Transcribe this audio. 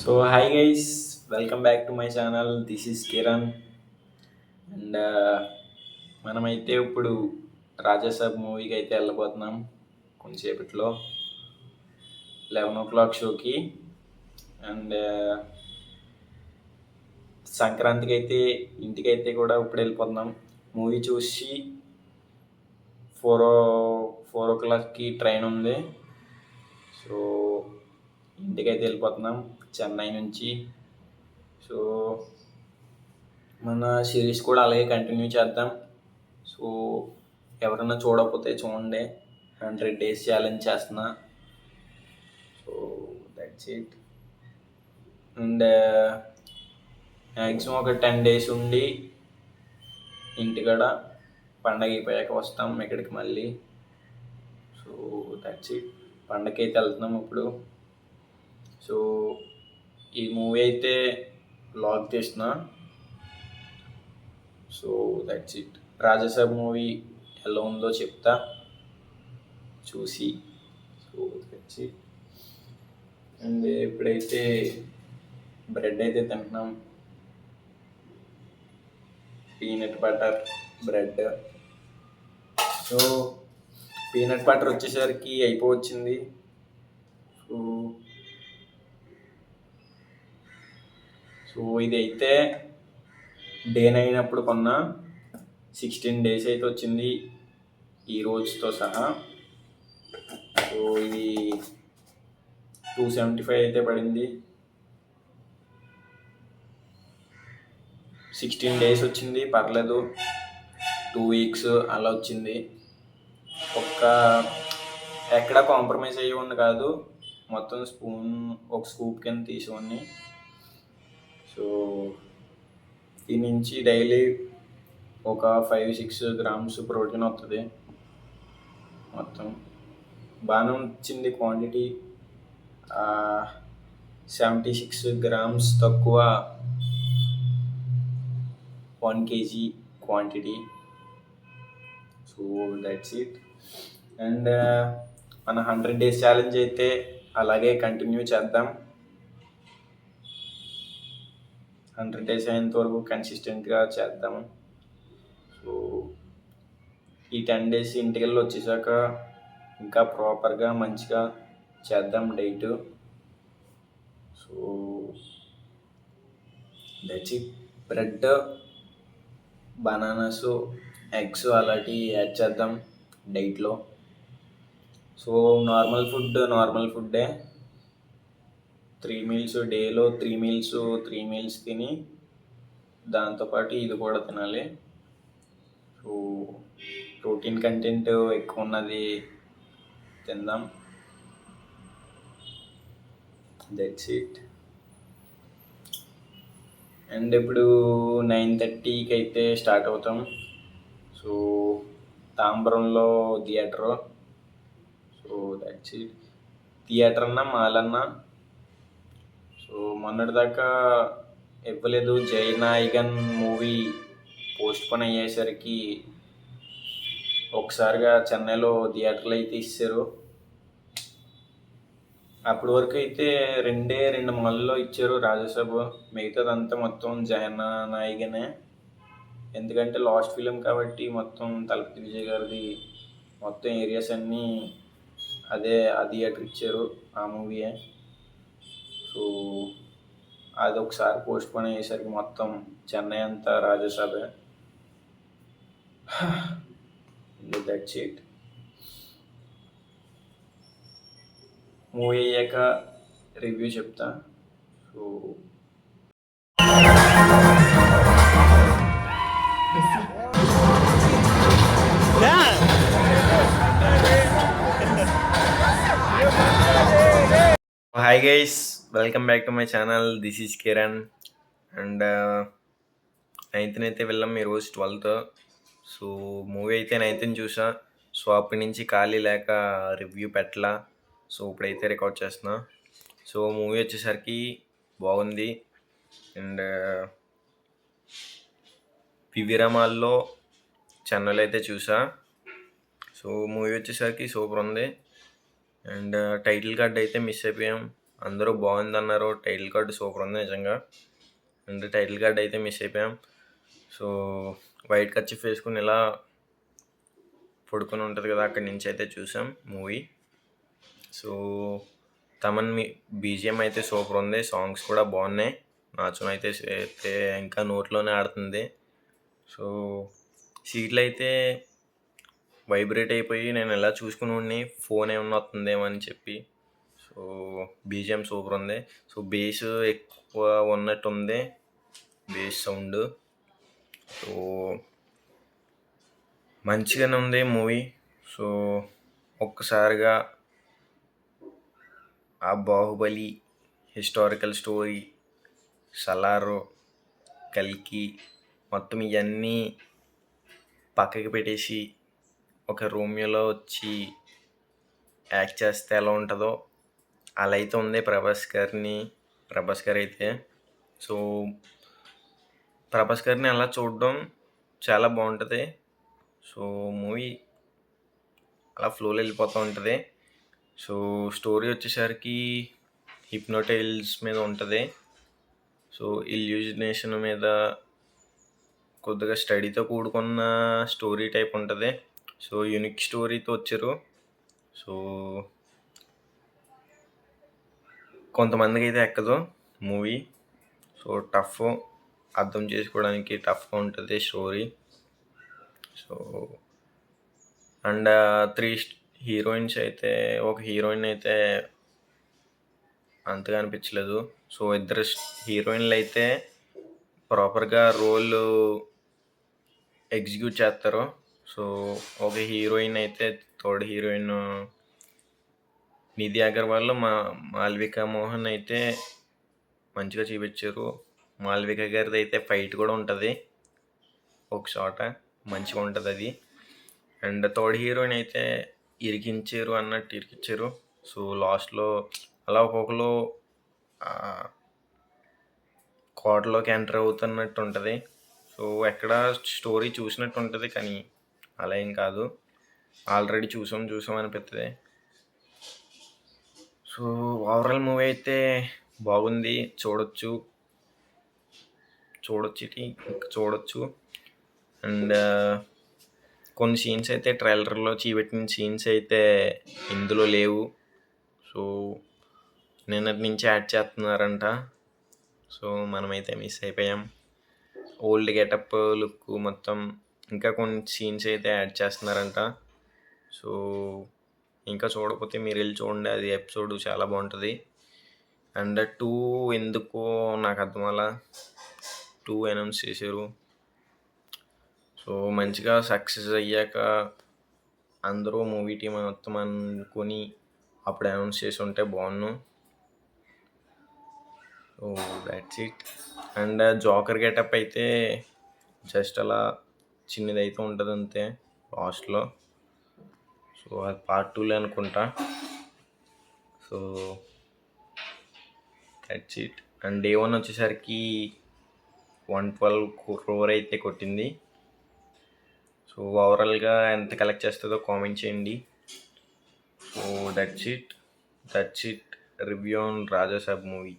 So hi guys, welcome back to my channel. This is Kiran and మనమైతే ఇప్పుడు రాజాసాబ్ మూవీకి అయితే వెళ్ళబోతున్నాం కొంచెంసేపట్లో 11 o'clock షోకి. అండ్ సంక్రాంతికి అయితే ఇంటికైతే కూడా ఇప్పుడు వెళ్ళిపోతున్నాం. మూవీ చూసి 4 o'clockకి ట్రైన్ ఉంది. సో ఇంటికైతే వెళ్ళిపోతున్నాం చెన్నై నుంచి. సో మన సిరీస్ కూడా అలాగే కంటిన్యూ చేద్దాం. సో ఎవరైనా చూడకపోతే చూడండి. 100 days ఛాలెంజ్ చేస్తున్నా. So that's it. And maximum ఒక 10 days ఉండి ఇంటికాడ పండగ అయిపోయాక వస్తాం ఇక్కడికి మళ్ళీ. So that's it. పండగకి అయితే వెళ్తున్నాం ఇప్పుడు. సో ఈ మూవీ అయితే వ్లాగ్ తీసిన. So that's it. Rajasaab movie ఎలా ఉందో చెప్తా చూసి. So that's it. అండ్ ఇప్పుడైతే బ్రెడ్ అయితే తింటున్నాం. Peanut butter bread. So peanut butter వచ్చేసరికి అయిపోవచ్చింది. సో సో ఇది అయితే డే 9 అప్పుడు కొన్న 16 days అయితే వచ్చింది ఈ రోజుతో సహా. సో ఇది 275 అయితే పడింది. 16 days వచ్చింది, పర్లేదు. 2 weeks అలా వచ్చింది. ఎక్కడ కాంప్రమైజ్ అయ్యేవాడిని కాదు. మొత్తం ఒక స్కూప్ కింద తీసేవాడిని. సో దీని నుంచి డైలీ ఒక 5-6 grams ప్రోటీన్ వస్తుంది. మొత్తం బాగానే వచ్చింది క్వాంటిటీ. 76 grams తక్కువ 1 kg quantity. So that's it. And మన 100 days ఛాలెంజ్ అయితే అలాగే కంటిన్యూ చేద్దాం. 100 days అయ్యేంత వరకు కన్సిస్టెంట్గా చేద్దాం. సో ఈ 10 days ఇంటికెళ్ళి వచ్చేసాక ఇంకా ప్రాపర్గా మంచిగా చేద్దాం diet. So that's it. Bread, bananas, eggs అలాంటివి యాడ్ చేద్దాం డైట్లో. సో నార్మల్ ఫుడ్డే. 3 meals డేలో 3 meals తిని దాంతోపాటు ఇది కూడా తినాలి. సో ప్రోటీన్ కంటెంట్ ఎక్కువ ఉన్నది తిందాం. That's it. అండ్ ఇప్పుడు 9:30కి అయితే స్టార్ట్ అవుతాం. సో తాంబరంలో theatre. So that's it. Theatre అన్నా మాల్ అన్నా. సో మొన్నటిదాకా ఇవ్వలేదు. జైనాయగన్ మూవీ పోస్ట్ పోన్ అయ్యేసరికి ఒకసారిగా చెన్నైలో థియేటర్లు అయితే ఇచ్చారు. అప్పటి వరకు అయితే 2 మాల్లో ఇచ్చారు రాజాసాబ్. మిగతాదంతా మొత్తం జననాయకనే. ఎందుకంటే లాస్ట్ ఫిలిం కాబట్టి మొత్తం తలపతి విజయ్ గారిది మొత్తం ఏరియాస్ అన్నీ ఆ థియేటర్ ఇచ్చారు, ఆ మూవీయే. సో అది ఒకసారి పోస్ట్ పోన్ అయ్యేసరికి మొత్తం చెన్నై అంతా రాజాసాబే. That's it. మూవీ అయ్యాక రివ్యూ చెప్తా. So hi guys, welcome back to my channel. This is Kiran. And 9th అయితే వెళ్ళాం ఈరోజు 12th. సో మూవీ అయితే 9th చూసా. సో అప్పటి నుంచి ఖాళీ లేక రివ్యూ పెట్టలా. సో ఇప్పుడైతే రికార్డ్ చేస్తున్నా. సో మూవీ వచ్చేసరికి బాగుంది. అండ్ వివిరమాల్లో చెన్నైలో అయితే చూసా. సో మూవీ వచ్చేసరికి సూపర్ ఉంది. అండ్ టైటిల్ కార్డ్ అయితే మిస్ అయిపోయాం. అందరూ బాగుందన్నారు. టైటిల్ కార్డ్ సూపర్ ఉంది నిజంగా. అండ్ టైటిల్ కార్డ్ అయితే మిస్ అయిపోయాం. సో వైట్ కర్చీఫ్ వేసుకుని ఇలా పడుకొని ఉంటుంది కదా, అక్కడి నుంచి అయితే చూసాం మూవీ. సో తమన్ బీజిఎం అయితే సూపర్ ఉంది, సాంగ్స్ కూడా బాగున్నాయి. నాచున్ అయితే ఇంకా నోట్లోనే ఆడుతుంది. సో సీట్లు అయితే వైబ్రేట్ అయిపోయి నేను ఎలా చూసుకుని ఫోన్ ఏమన్నా వస్తుందేమో అని చెప్పి. సో బీజిఎం సూపర్ ఉంది. సో బేస్ ఎక్కువ ఉన్నట్టు ఉంది, బేస్ సౌండ్. సో మంచిగానే ఉంది మూవీ. సో ఒక్కసారిగా ఆ బాహుబలి, హిస్టారికల్ స్టోరీ, సలార్, కల్కి మొత్తం ఇవన్నీ పక్కకి పెట్టేసి ఒక రోమియోలో వచ్చి యాక్ట్ చేస్తే ఎలా ఉంటుందో అలా అయితే ఉంది ప్రభాస్ గారు అయితే. సో ప్రభాస్ గారిని అలా చూడడం చాలా బాగుంటుంది. సో మూవీ అలా ఫ్లోలో వెళ్ళిపోతూ ఉంటుంది. సో స్టోరీ వచ్చేసరికి హిప్నోటైల్స్ మీద ఉంటుంది. సో ఇల్యూజినేషన్ మీద కొద్దిగా స్టడీతో కూడుకున్న స్టోరీ టైప్ ఉంటుంది. సో యూనిక్ స్టోరీతో వచ్చారు. సో కొంతమందికి అయితే ఎక్కదు మూవీ. సో టఫ్, అర్థం చేసుకోవడానికి టఫ్గా ఉంటుంది స్టోరీ. సో అండ్ 3 హీరోయిన్స్ అయితే, ఒక హీరోయిన్ అయితే అంతగా అనిపించలేదు. సో 2 హీరోయిన్లు అయితే ప్రాపర్గా రోల్ ఎగ్జిక్యూట్ చేస్తారు. సో ఒక హీరోయిన్ అయితే, థర్డ్ హీరోయిన్ నిధి అగర్వాల్, మాల్వికా మోహన్ అయితే మంచిగా చూపించారు. మాల్విక గారిది అయితే ఫైట్ కూడా ఉంటుంది ఒక చోట, మంచిగా ఉంటుంది అది. అండ్ థర్డ్ హీరోయిన్ అయితే ఇరికించారు. సో లాస్ట్లో అలా ఒక్కొక్కరు కోటలోకి ఎంటర్ అవుతున్నట్టు ఉంటుంది. సో ఎక్కడ స్టోరీ చూసినట్టు ఉంటుంది, కానీ అలా ఏం కాదు, ఆల్రెడీ చూసాం అనిపిస్తుంది. సో ఓవరాల్ మూవీ అయితే బాగుంది, చూడొచ్చు. అండ్ కొన్ని సీన్స్ అయితే ట్రైలర్లో చూపెట్టిన సీన్స్ అయితే ఇందులో లేవు. సో నిన్నటి నుంచి యాడ్ చేస్తున్నారంట. సో మనమైతే మిస్ అయిపోయాం. ఓల్డ్ గెటప్, లుక్ మొత్తం ఇంకా కొన్ని సీన్స్ అయితే యాడ్ చేస్తున్నారంట. సో ఇంకా చూడకపోతే మీరు వెళ్ళి చూడండి, అది ఎపిసోడ్ చాలా బాగుంటుంది. అండ్ 2 ఎందుకో నాకు అర్థం అలా 2 అనౌన్స్ చేశారు. సో మంచిగా సక్సెస్ అయ్యాక అందరూ మూవీ టీం మొత్తం అనుకొని అప్పుడు అనౌన్స్ చేసి ఉంటే బాగున్ను. So that's it. And joker getup అయితే జస్ట్ అలా చిన్నదైతే ఉంటుంది అంతే లాస్ట్లో. సో అది పార్ట్ 2లో అనుకుంటా. So that's it. And day 1 వచ్చేసరికి 112 crore అయితే కొట్టింది. సో ఓవరాల్గా ఎంత కలెక్ట్ చేస్తుందో కామెంట్ చేయండి. So that's it review on Rajasaab movie.